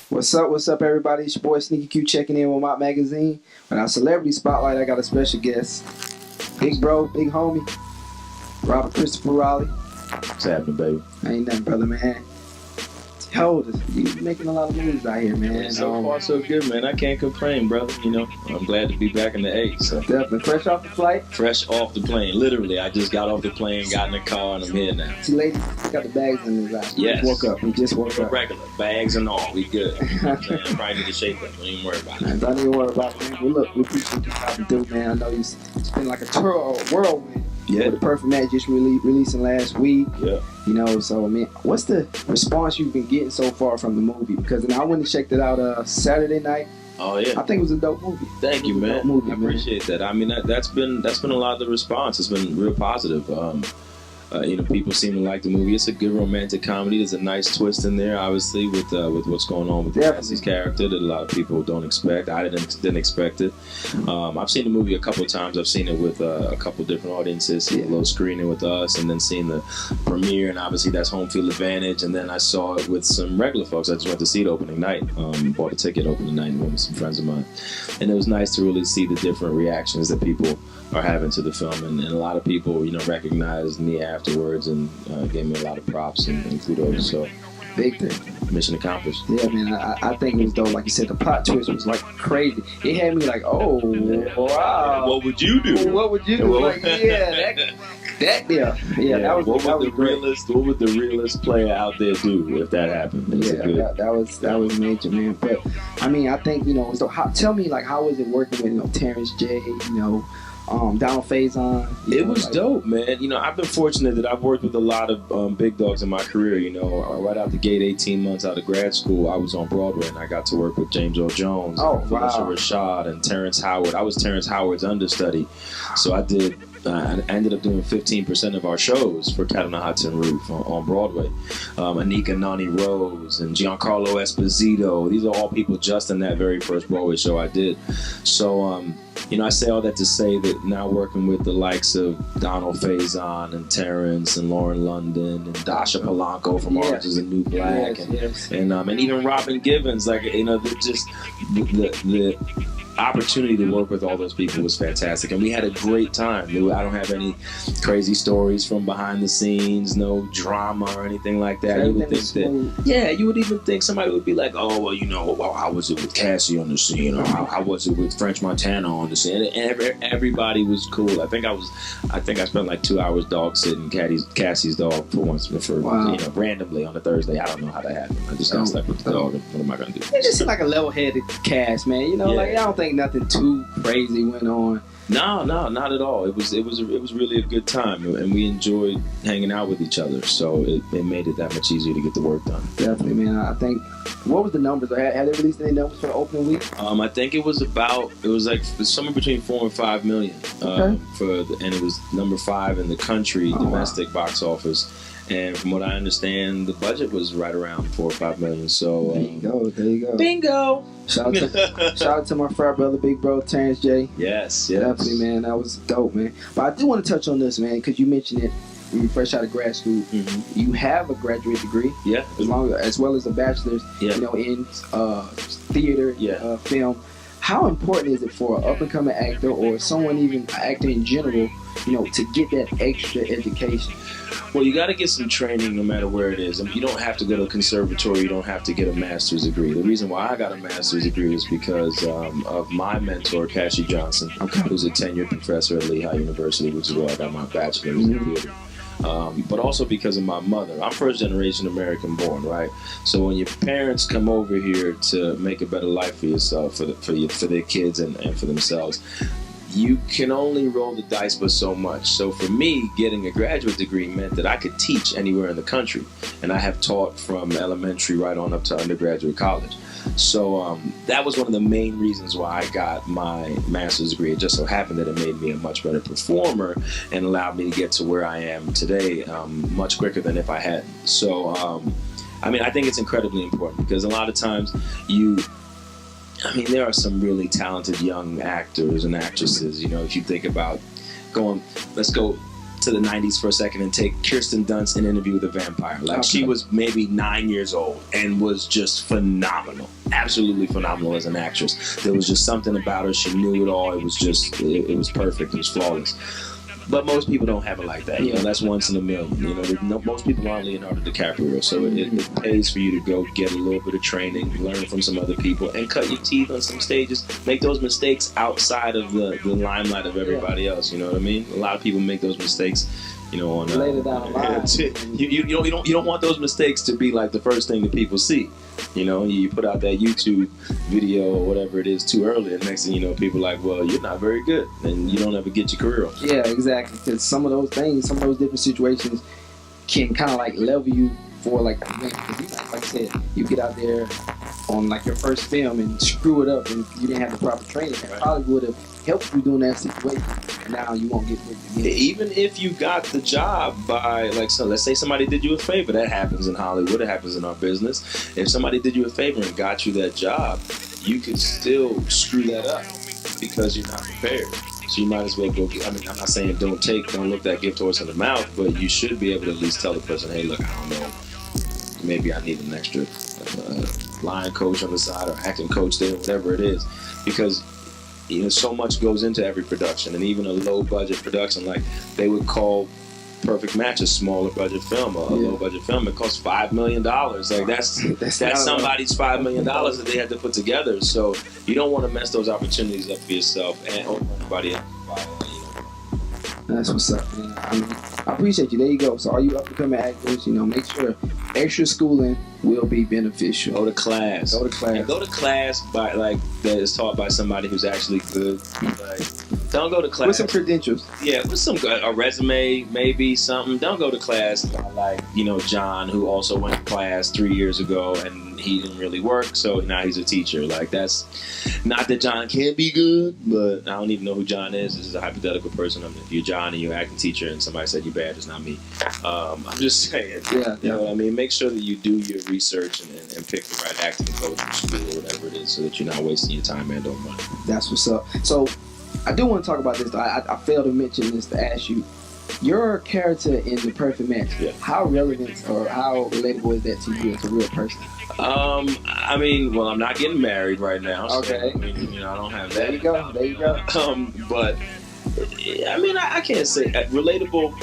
What's up, everybody? It's your boy Sneaky Q checking in with my magazine. With our celebrity spotlight, I got a special guest. Big bro, big homie, Robert Christopher Raleigh. What's happening, baby? Ain't nothing, brother, man. How old is you? Making a lot of moves out here, man. So far, so good, man. I can't complain, brother. You know, I'm glad to be back in the A. So. Definitely. Fresh off the flight? Fresh off the plane. Literally, I just got off the plane, got in the car, and I'm here now. See, ladies, got the bags in his eyes. Yes. We just woke up. Regular. Bags and all. We good. You know what I'm saying? I probably need to shake that. Don't even worry about it. Don't even worry about it, man. Well, look, we appreciate you how to do, man. I know it's been like a whirlwind. Yeah. With the Perfect Match just releasing last week. Yeah. You know, so I mean, what's the response you've been getting so far from the movie? Because I went and checked it out Saturday night. Oh yeah. I think it was a dope movie. Thank you, man. Movie, I appreciate that. I mean, that's been a lot of the response. It's been real positive. You know, people seem to like the movie. It's a good romantic comedy. There's a nice twist in there, obviously, with what's going on with Cassie's character that a lot of people don't expect. I didn't expect it. I've seen the movie a couple of times. I've seen it with a couple different audiences, seen a little screening with us, and then seen the premiere, and obviously that's home field advantage. And then I saw it with some regular folks. I just went to see it opening night. Bought a ticket opening night and went with some friends of mine. And it was nice to really see the different reactions that people are having to the film, and a lot of people, you know, recognized me afterwards and gave me a lot of props and kudos. So big thing. Mission accomplished. Yeah, man. I think it was dope. Like you said, the plot twist was like crazy. It had me like, oh wow. What would you do? What would you do? Like, yeah, that that was what would the realest player out there do if that happened? That was major, man. But I mean, I think, you know, so tell me, like, how was it working with, you know, Terrence J, you know, Donald Faison? It was dope, man. You know, I've been fortunate that I've worked with a lot of big dogs in my career. You know, right out the gate, 18 months out of grad school, I was on Broadway, and I got to work with James Earl Jones, Felicia Rashad, and Terrence Howard. I was Terrence Howard's understudy, so I ended up doing 15% of our shows for Cat on the Hot Tin Roof on Broadway. Anika Noni Rose and Giancarlo Esposito. These are all people just in that very first Broadway show I did. So, you know, I say all that to say that now working with the likes of Donald Faison and Terrence and Lauren London and Dasha Polanco from Orange is the New Black and even Robin Givens, like, you know, just the opportunity to work with all those people was fantastic, and we had a great time. I don't have any crazy stories from behind the scenes, no drama or anything like that. You would think you would even think somebody would be like, oh, well, you know, how was it with Cassie on the scene, or how was it with French Montana on the scene? And everybody was cool. I think I spent like 2 hours dog sitting Cassie's dog for once, you know, randomly on a Thursday. I don't know how that happened. I just got stuck with the dog. What am I gonna do? It just seemed like a level-headed cast, man. You know, like, I don't think nothing too crazy went on. No, not at all. It was really a good time, and we enjoyed hanging out with each other. So it made it that much easier to get the work done. Definitely, man. I think, what was the numbers? Had they released any numbers for the opening week? I think it was like somewhere between 4 and 5 million. And it was number 5 in the country domestic box office. And from what I understand, the budget was right around 4 or 5 million. So there you go. Bingo. Shout out to my frat brother, big bro, Terrence J. Yes. Definitely, man. That was dope, man. But I do want to touch on this, man, because you mentioned it when you fresh out of grad school. Mm-hmm. You have a graduate degree, as well as a bachelor's, you know, in theater, film. How important is it for an up-and-coming actor, or someone even an actor in general, you know, to get that extra education? Well, you got to get some training no matter where it is. I mean, you don't have to go to a conservatory. You don't have to get a master's degree. The reason why I got a master's degree is because of my mentor, Cassie Johnson, who's a tenured professor at Lehigh University, which is where I got my bachelor's in theater. But also because of my mother. I'm first generation American born, right? So when your parents come over here to make a better life for yourself, for their kids and for themselves, you can only roll the dice but so much. So for me, getting a graduate degree meant that I could teach anywhere in the country. And I have taught from elementary right on up to undergraduate college. So that was one of the main reasons why I got my master's degree. It just so happened that it made me a much better performer and allowed me to get to where I am today much quicker than if I hadn't. So, I mean, I think it's incredibly important because a lot of times there are some really talented young actors and actresses. You know, if you think about let's go to the 90s for a second and take Kirsten Dunst in Interview with a Vampire. Like, she was maybe 9 years old and was just phenomenal. Absolutely phenomenal as an actress. There was just something about her. She knew it all. It was just, it was perfect. It was flawless. But most people don't have it like that. You know, that's once in a million. You know, most people aren't Leonardo DiCaprio, so it pays for you to go get a little bit of training, learn from some other people, and cut your teeth on some stages. Make those mistakes outside of the limelight of everybody else. You know what I mean? A lot of people make those mistakes. You know, on later down the line. You don't want those mistakes to be like the first thing that people see. You know, you put out that YouTube video or whatever it is too early, and next thing you know, people are like, well, you're not very good, and you don't ever get your career on. Yeah, exactly. Because some of those things, some of those different situations can kind of like level you for like, like I said, you get out there on like your first film and screw it up, and you didn't have the proper training. It probably would have helped you during that situation. Now you won't get booked again. Even if you got the job by, like, so let's say somebody did you a favor. That happens in Hollywood. It happens in our business. If somebody did you a favor and got you that job, you could still screw that up because you're not prepared. So you might as well go. I mean, I'm not saying don't look that gift horse in the mouth, but you should be able to at least tell the person, hey, look, I don't know, maybe I need an extra line coach on the side or acting coach there, whatever it is, because you know, so much goes into every production, and even a low budget production, like they would call Perfect Match a smaller budget film, or a low budget film. It costs $5 million. Like that's somebody's $5 million that they had to put together. So you don't want to mess those opportunities up for yourself and everybody else. That's what's up, man. I appreciate you. There you go. So all you up-and-coming actors, you know, make sure extra schooling will be beneficial. Go to class. And go to class by, like, that is taught by somebody who's actually good. Like, don't go to class with some credentials. Yeah, with some a resume, maybe something. Don't go to class like, you know, John, who also went to class 3 years ago and he didn't really work, so now he's a teacher. Like, that's not that John can't be good, but I don't even know who John is. This is a hypothetical person. I mean, if you're John and you're an acting teacher and somebody said you're bad, it's not me. I'm just saying. Yeah. You know what I mean? Make sure that you do your research and pick the right acting coach or school or whatever it is, so that you're not wasting your time and or money. That's what's up. So I do want to talk about this, though. I failed to mention this to ask you. Your character in The Perfect Match, how relevant or how relatable is that to you as a real person? I mean, well, I'm not getting married right now. So, okay. I mean, you know, I don't have that. There you go. But, I mean, I can't say relatable.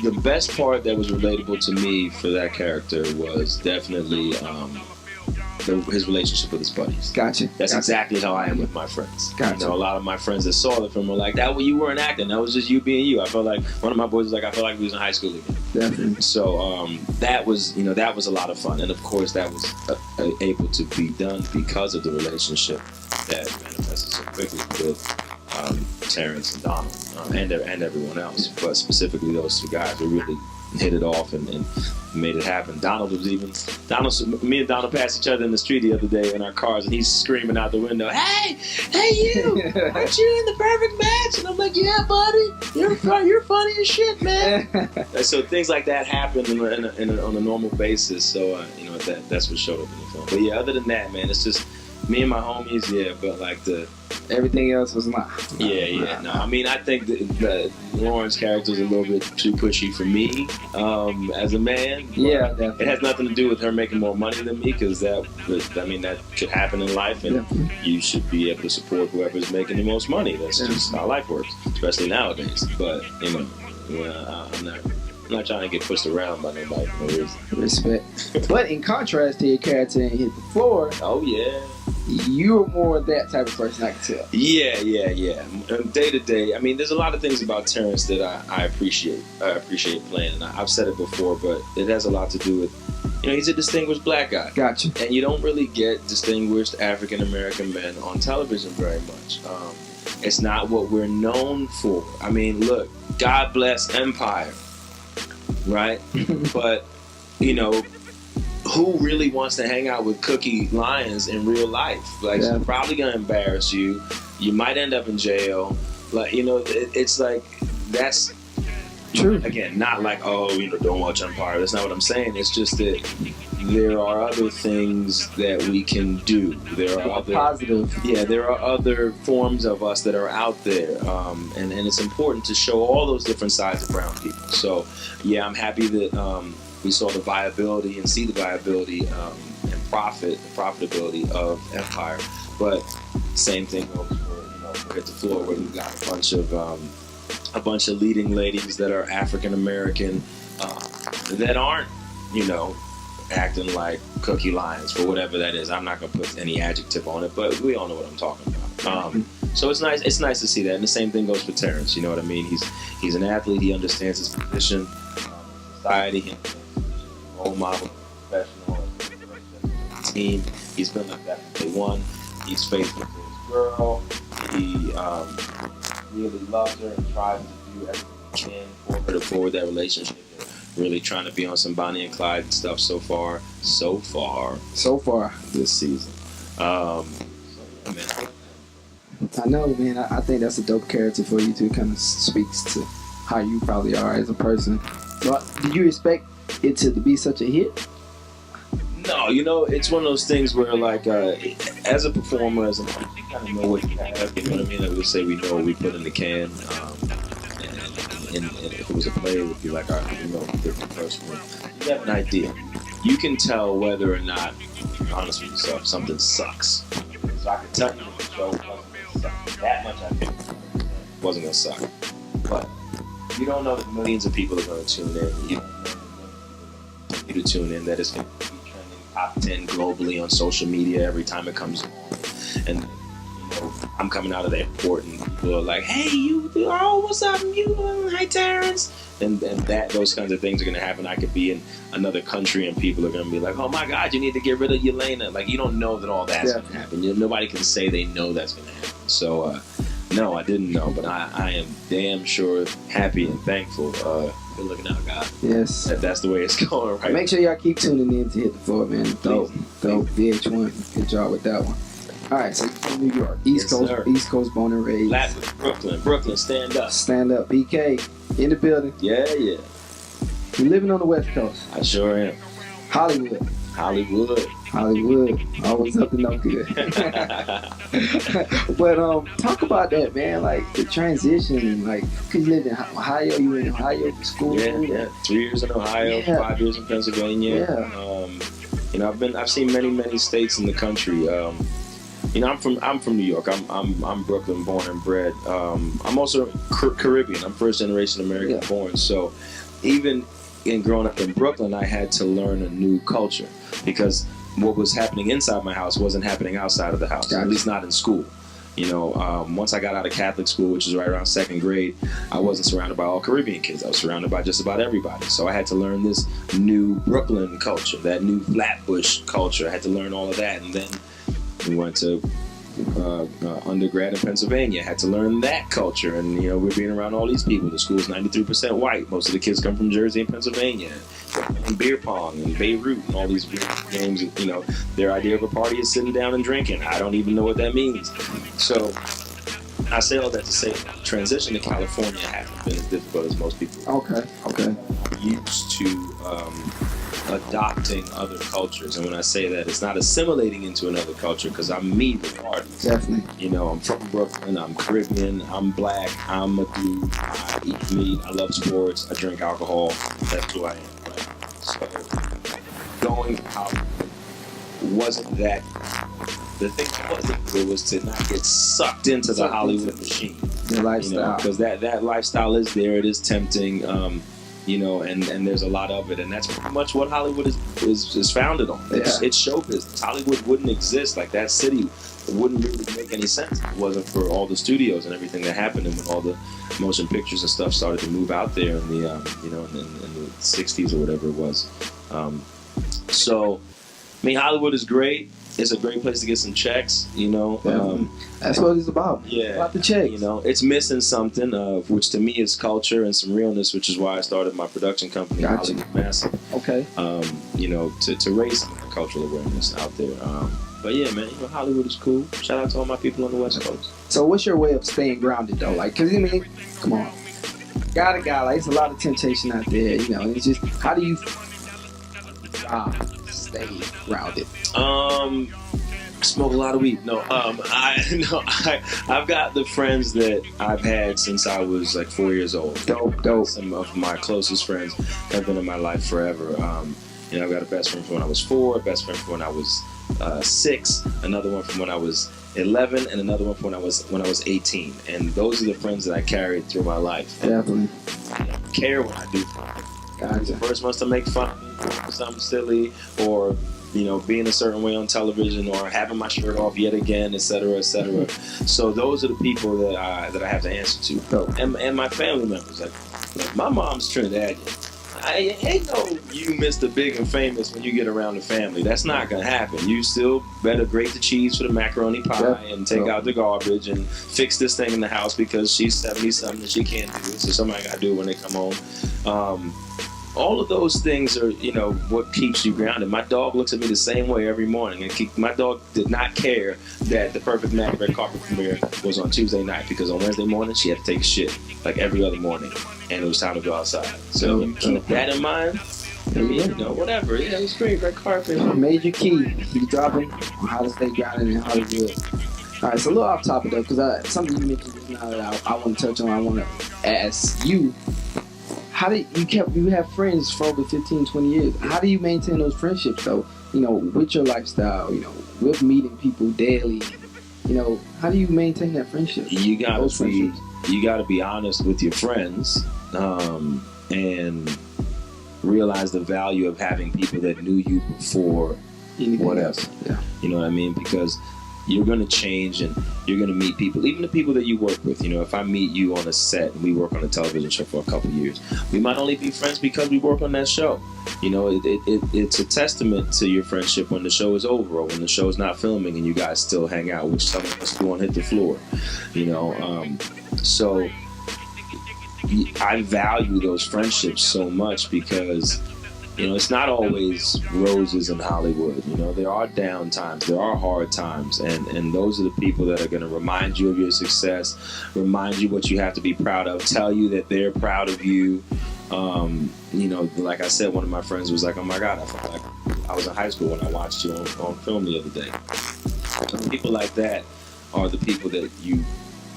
The best part that was relatable to me for that character was definitely his relationship with his buddies. Gotcha. That's exactly how I am with my friends. Gotcha. You know, a lot of my friends that saw the film were like, "That you weren't acting. That was just you being you." I felt like one of my boys was like, "I felt like we was in high school again." Definitely. So that was, you know, that was a lot of fun, and of course that was able to be done because of the relationship that manifested so quickly with Terrence and Donald and everyone else, but specifically those two guys who really hit it off and made it happen. Me and Donald passed each other in the street the other day in our cars, and he's screaming out the window, "Hey you! Aren't you in The Perfect Match?" And I'm like, "Yeah, buddy, you're funny as shit, man." And so things like that happen on a normal basis. So you know, that's what showed up in the film. But yeah, other than that, man, it's just me and my homies. Yeah, but like everything else was not. No, I mean, I think that Lauren's character is a little bit too pushy for me as a man. Yeah, definitely. It has nothing to do with her making more money than me, because that could happen in life, and you should be able to support whoever's making the most money. That's just how life works, especially nowadays. But you know, I'm not trying to get pushed around by nobody for no reason. Respect. But in contrast to your character in Hit the Floor, oh yeah, you're more that type of person, I can tell. Yeah. Day to day, I mean, there's a lot of things about Terrence that I appreciate. I appreciate playing, and I've said it before, but it has a lot to do with, you know, he's a distinguished black guy. Gotcha. And you don't really get distinguished African American men on television very much. It's not what we're known for. I mean, look, God bless Empire, right? But, you know, who really wants to hang out with Cookie Lyons in real life? Like, she's probably gonna embarrass you. You might end up in jail. Like, you know, it's like, that's True. Again, not like, don't watch Empire. That's not what I'm saying. It's just that there are other things that we can do. There are other positive. Yeah, there are other forms of us that are out there, and it's important to show all those different sides of brown people. So, yeah, I'm happy that we saw the viability and see the viability and profitability of Empire. But same thing goes for Hit the Floor, where we've got a bunch of leading ladies that are African American that aren't, acting like cookie lions for whatever that is. I'm not gonna put any adjective on it, but we all know what I'm talking about. So it's nice. It's nice to see that, and the same thing goes for Terrence. You know what I mean? He's an athlete. He understands his position in society. He's a role model, professional, team. He's been like that from day one. He's faithful to his girl. He really loves her and tries to do everything he can for her to forward that relationship. Really trying to be on some Bonnie and Clyde stuff so far this season. I know, man. I think that's a dope character for you too. Kind of speaks to how you probably are as a person. So, did you expect it to be such a hit? No, it's one of those things where, like, as a performer, as a you kind of know what you have. You know what I mean? Like we say, we know what we put in the can. And if it was a play, it would be like, all right, different person. You have an idea. You can tell whether or not, you're honest with yourself, something sucks. So I can tell you if the show wasn't going to suck. That much I think wasn't going to suck. But you don't know that millions of people are going to tune in. You don't know that you to tune in, that it's going to be trending top 10 globally on social media every time it comes on. And I'm coming out of the airport and people are like, hey, what's up, hi, Terrence. And those kinds of things are going to happen. I could be in another country and people are going to be like, oh my God, you need to get rid of Yelena. Like, you don't know that all that's going to happen. Nobody can say they know that's going to happen. So, no, I didn't know, but I am damn sure happy and thankful. Good looking out, God. Yes. That's the way it's going, right? Make sure y'all keep tuning in to Hit the Floor, man. Dope. VH1. Good job with that one. All right, so you're from New York, East Coast, born and raised. Brooklyn, stand up. Stand up, BK, in the building. Yeah. You're living on the West Coast. I sure am. Hollywood. Always up to no good. But talk about that, man. Like the transition, like, cause you lived in Ohio. You were in Ohio for school. Yeah. 3 years in Ohio, 5 years in Pennsylvania. Yeah. I've seen many states in the country. I'm from New York. I'm Brooklyn born and bred. I'm also Caribbean. I'm first generation American born. So even in growing up in Brooklyn, I had to learn a new culture because what was happening inside my house wasn't happening outside of the house. Gotcha. At least not in school. Once I got out of Catholic school, which was right around second grade, I wasn't surrounded by all Caribbean kids. I was surrounded by just about everybody. So I had to learn this new Brooklyn culture, that new Flatbush culture. I had to learn all of that, and then we went to undergrad in Pennsylvania. Had to learn that culture, and we're being around all these people. The school's 93% white. Most of the kids come from Jersey and Pennsylvania, and beer pong and Beirut and all these games. Their idea of a party is sitting down and drinking. I don't even know what that means. So I say all that to say, transition to California hasn't been as difficult as most people. Okay. Used to adopting other cultures, and when I say that, it's not assimilating into another culture, because I'm me regardless. Definitely. I'm from Brooklyn, I'm Caribbean, I'm black, I'm a dude, I eat meat, I love sports, I drink alcohol, that's who I am, right? So going out wasn't that, the thing that wasn't good was to not get sucked into the Hollywood machine. The lifestyle. Because that lifestyle is there, it is tempting, and there's a lot of it, and that's pretty much what Hollywood is founded on. It's show business. Hollywood wouldn't exist, like that city wouldn't really make any sense if it wasn't for all the studios and everything that happened, and when all the motion pictures and stuff started to move out there in the in the 60s or whatever it was. So, Hollywood is great. It's a great place to get some checks, That's what it's about. Yeah. About the checks. It's missing something, which to me is culture and some realness, which is why I started my production company, Gotcha. Hollywood Massive. Okay. To raise some cultural awareness out there. But yeah, man, Hollywood is cool. Shout out to all my people on the West Coast. So what's your way of staying grounded, though? Like, because, come on. got a guy, like it's a lot of temptation out there, you know. And it's just how do you stay grounded? Smoke a lot of weed. I've got the friends that I've had since I was like 4 years old. Dope. Some of my closest friends have been in my life forever. I've got a best friend from when I was 4, a best friend from when I was 6, another one from when I was 11, and another one from when I was 18. And those are the friends that I carried through my life. Definitely. I don't care what I do. Gotcha. The first one's to make fun of me for something silly, or being a certain way on television, or having my shirt off yet again, etc., etc. So those are the people that I have to answer to, and my family members. Like my mom's Trinidadian. I ain't no you Mr. Big and Famous when you get around the family. That's not gonna happen. You still better grate the cheese for the macaroni pie and take out the garbage and fix this thing in the house because she's 70-something and she can't do it. So somebody gotta do it when they come home. All of those things are, what keeps you grounded. My dog looks at me the same way every morning. And my dog did not care that the Perfect Match red carpet premiere was on Tuesday night, because on Wednesday morning she had to take a shit like every other morning, and it was time to go outside. So you keep that in mind. Whatever. Yeah, it was great. Red carpet. Major key. You dropping on how to stay grounded in Hollywood. All right, so a little off topic though, because something you mentioned just now that I want to touch on. I want to ask you. How do you have friends for over 15, 20 years? How do you maintain those friendships though? With your lifestyle, with meeting people daily. How do you maintain that friendship? You gotta be honest with your friends, and realize the value of having people that knew you before whatever. Yeah. You know what I mean? Because you're going to change and you're going to meet people, even the people that you work with. If I meet you on a set and we work on a television show for a couple of years, we might only be friends because we work on that show. It's a testament to your friendship when the show is over or when the show is not filming and you guys still hang out, which some of us do on Hit the Floor. So I value those friendships so much because it's not always roses in Hollywood. There are down times, there are hard times, and those are the people that are going to remind you of your success, remind you what you have to be proud of, tell you that they're proud of you. Like I said, one of my friends was like, "Oh my God, I felt like I was in high school when I watched you on film the other day." So people like that are the people that you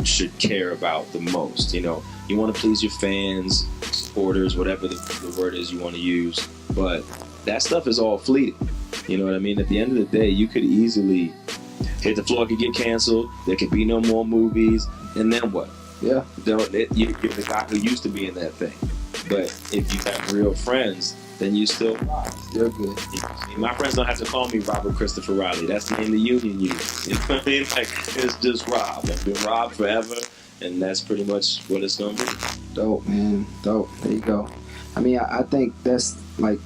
should care about the most. You want to please your fans, supporters, whatever the word is you want to use. But that stuff is all fleeting. You know what I mean? At the end of the day, you could easily Hit the Floor could get canceled. There could be no more movies. And then what? Yeah. You're the guy who used to be in that thing. But if you have real friends, then you still Rob. Still good. My friends don't have to call me Robert Christopher Riley. That's the name the union uses. You know what I mean? Like, it's just Rob. I've been Rob forever. And that's pretty much what it's going to be. Dope, man. Dope. There you go. I think that's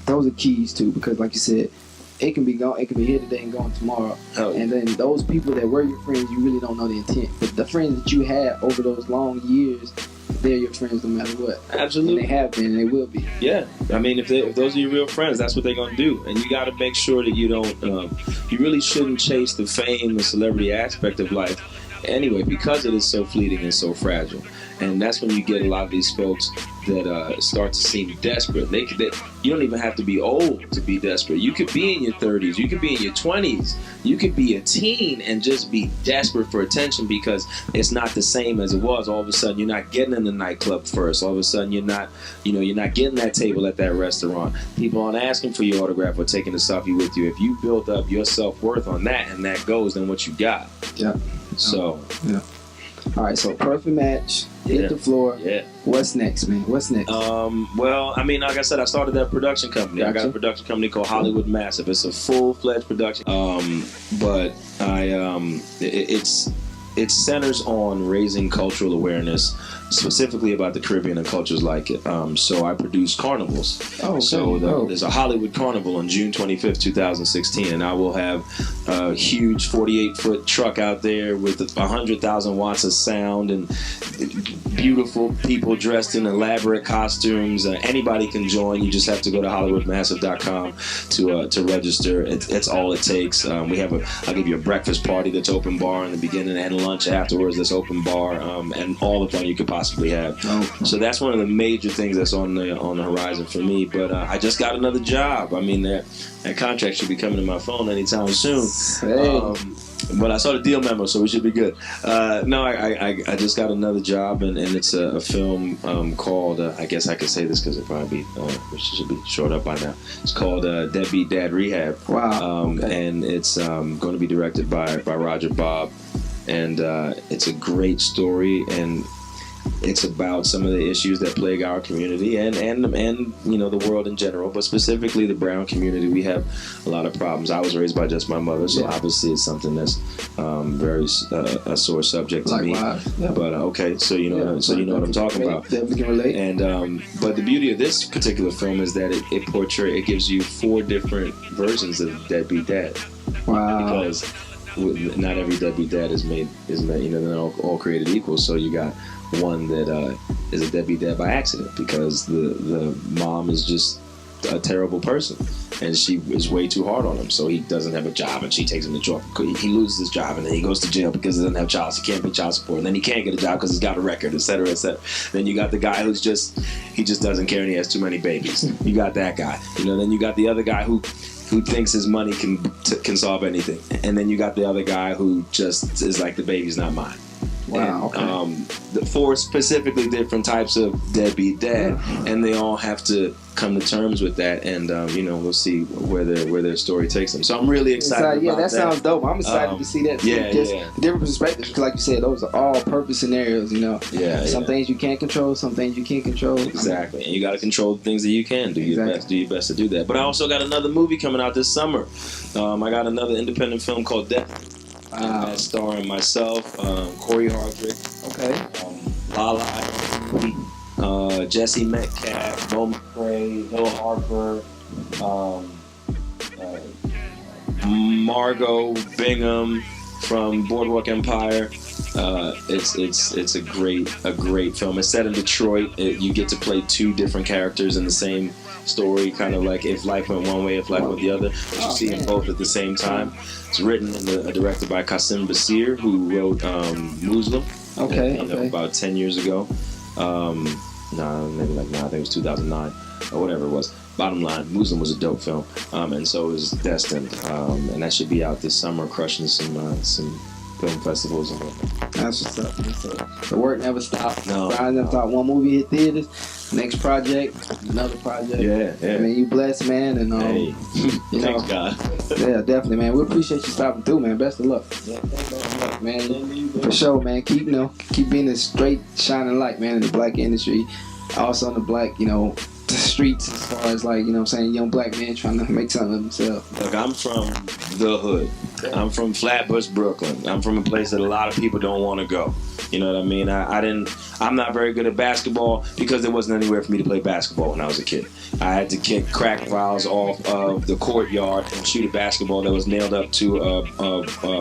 those are keys too, because like you said, it can be gone, it can be here today and gone tomorrow. And then those people that were your friends, you really don't know the intent. But the friends that you had over those long years, they're your friends no matter what. Absolutely. And they have been and they will be. Yeah. If those are your real friends, that's what they're going to do. And you got to make sure that you don't, you really shouldn't chase the fame, the celebrity aspect of life anyway, because it is so fleeting and so fragile. And that's when you get a lot of these folks that start to seem desperate. You don't even have to be old to be desperate. You could be in your 30s. You could be in your 20s. You could be a teen and just be desperate for attention because it's not the same as it was. All of a sudden, you're not getting in the nightclub first. All of a sudden, you're not getting that table at that restaurant. People aren't asking for your autograph or taking a selfie with you. If you build up your self-worth on that and that goes, then what you got? Yeah. So. Yeah. All right, so Perfect Match, Hit the Floor. Yeah. What's next, man? What's next? Well, like I said, I started that production company. Gotcha. I got a production company called Hollywood Massive. It's a full-fledged production. But it centers on raising cultural awareness, specifically about the Caribbean and cultures like it. So I produce carnivals. Oh, okay. So there's a Hollywood Carnival on June 25th, 2016, and I will have a huge 48-foot truck out there with 100,000 watts of sound and beautiful people dressed in elaborate costumes. Anybody can join. You just have to go to HollywoodMassive.com to register. It's all it takes. I'll give you a breakfast party that's open bar in the beginning and lunch afterwards. This open bar, and all the fun you could possibly have. So that's one of the major things that's on the horizon for me. But I just got another job. I mean, that contract should be coming to my phone anytime soon. But I saw the deal memo, so we should be good. No, I just got another job, and it's a film called, I guess I could say this because it probably should be short up by now. It's called Deadbeat Dad Rehab. Wow. And it's going to be directed by Roger Bobb. And it's a great story, and it's about some of the issues that plague our community and you know, the world in general, but specifically the brown community. We have a lot of problems. I was raised by just my mother, so obviously it's something that's very a sore subject to me. Yeah. But okay, so you know, what I'm talking about. Definitely can relate. And but the beauty of this particular film is that it gives you 4 different versions of Deadbeat Dad. Wow. Because not every deadbeat dad is made. You know, they're not all created equal. So you got one that is a deadbeat dad by accident because the mom is just a terrible person and she is way too hard on him. So he doesn't have a job and she takes him to jail. He loses his job and then he goes to jail because he doesn't have he can't pay child support. And then he can't get a job because he's got a record, etc., etc. Then you got the guy who's just doesn't care and he has too many babies. You got that guy. You know, then you got the other guy who thinks his money can solve anything. And then you got the other guy who just is like, the baby's not mine. Wow. And, the 4 specifically different types of deadbeat dad, and they all have to come to terms with that. And you know, we'll see where their story takes them. So I'm really excited. Yeah, that sounds dope. I'm excited to see that. Different perspectives, because like you said, those are all purpose scenarios. You know, some things you can't control, some things you can't control. Exactly, and you got to control the things that you can. Do your best to do that. But I also got another movie coming out this summer. I got another independent film called Death. Starring myself, Corey Hardrick, Lala, Jesse Metcalf, Mo McRae, Hill Harper, Margot Bingham from Boardwalk Empire. It's a great film. It's set in Detroit. You get to play 2 different characters in the same story, kind of like If Life Went One Way, If Life Went the Other, but you see them both at the same time. It's written and directed by Qasim Basir, who wrote Muslim about 10 years ago. I think it was 2009 or whatever it was. Bottom line, Muslim was a dope film, and so is Destined, and that should be out this summer, crushing some film festivals and whatnot. That's what's up. The work never stopped. No. Brian never thought one movie hit theaters, next project, another project. Yeah. I mean, you blessed, man, and hey, you know, thanks, God. Yeah, definitely, man. We appreciate you stopping through, man. Best of luck. Yeah, thanks, man. For sure, man. Keep being a straight shining light, man, in the black industry. Also in the black, the streets, as far as like, you know what I'm saying, young black man trying to make something of himself. Look, I'm from the hood. I'm from Flatbush, Brooklyn. I'm from a place that a lot of people don't want to go. You know what I mean? I'm not very good at basketball because there wasn't anywhere for me to play basketball when I was a kid. I had to kick crack vials off of the courtyard and shoot a basketball that was nailed up to a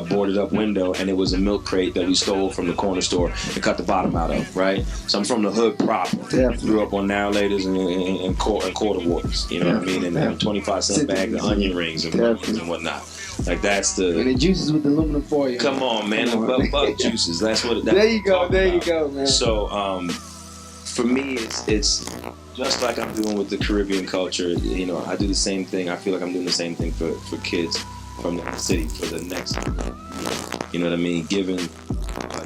boarded up window, and it was a milk crate that we stole from the corner store and cut the bottom out of, right? So I'm from the hood proper. Definitely. Grew up on now laters and quarter waters, you know what I mean? And 25-cent bag of onion rings and whatnot. Like that's the... And the juices with the aluminum foil. Come on, man. The buck juices. That's what... There you go, man. So, for me, it's just like I'm doing with the Caribbean culture. You know, I do the same thing. I feel like I'm doing the same thing for kids from the city for the next... You know what I mean? Giving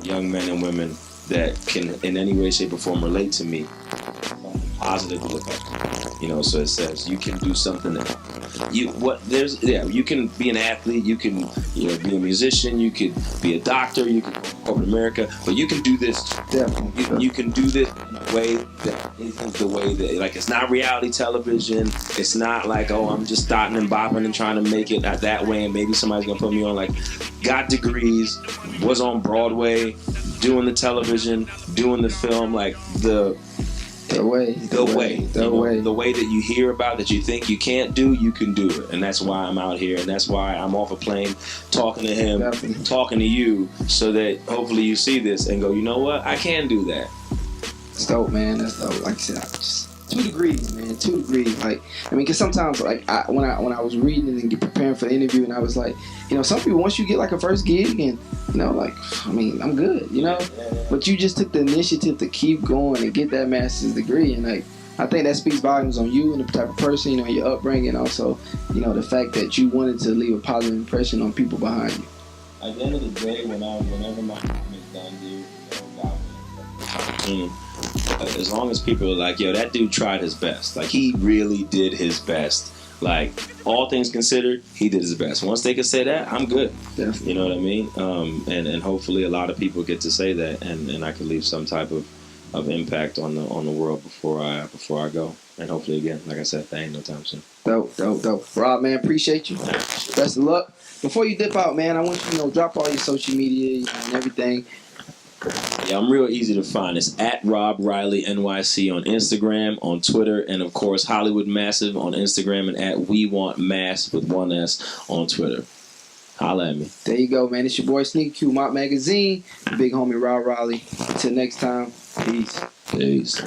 young men and women that can, in any way, shape, or form, relate to me, positive look at. You know, so it says you can do something that you can be an athlete, you can be a musician, you could be a doctor, you can go to corporate America, but you can do this. Definitely. You can do this in a way that isn't the way that, like, it's not reality television. It's not like, oh, I'm just starting and bopping and trying to make it that way, and maybe somebody's gonna put me on. Like, got degrees, was on Broadway, doing the television, doing the film, like the way that you hear about, that you think you can't do, you can do it. And that's why I'm out here, and that's why I'm off a plane talking to him, talking to you, so that hopefully you see this and go, you know what, I can do that. It's dope, man. That's dope. Like I said, just 2 degrees, man. and 2 degrees. Like, I mean, because sometimes, like, when I was reading and preparing for the interview, and I was like, you know, some people, once you get like a first gig, and you know, like, I mean, I'm good, you know. But you just took the initiative to keep going and get that master's degree, and like, I think that speaks volumes on you and the type of person, you know, your upbringing. Also, you know, the fact that you wanted to leave a positive impression on people behind you. At the end of the day, whenever my time is done, dude, you know, God, as long as people are like, yo, that dude tried his best. Like, he really did his best. Like, all things considered, he did his best. Once they can say that, I'm good. Definitely. You know what I mean? And hopefully a lot of people get to say that, and I can leave some type of impact on the world before I go. And hopefully, again, like I said, that ain't no time soon. Dope. Rob, man, appreciate you. Best of luck. Before you dip out, man, I want you to, you know, drop all your social media, you know, and everything. Yeah, I'm real easy to find. It's at Rob Riley NYC on Instagram, on Twitter, and of course Hollywood Massive on Instagram, and at We Want Mass with 1 S on Twitter. Holla at me. There you go, man. It's your boy Sneaky Q, Mop Magazine, big homie Rob Riley. Until next time, peace. Peace.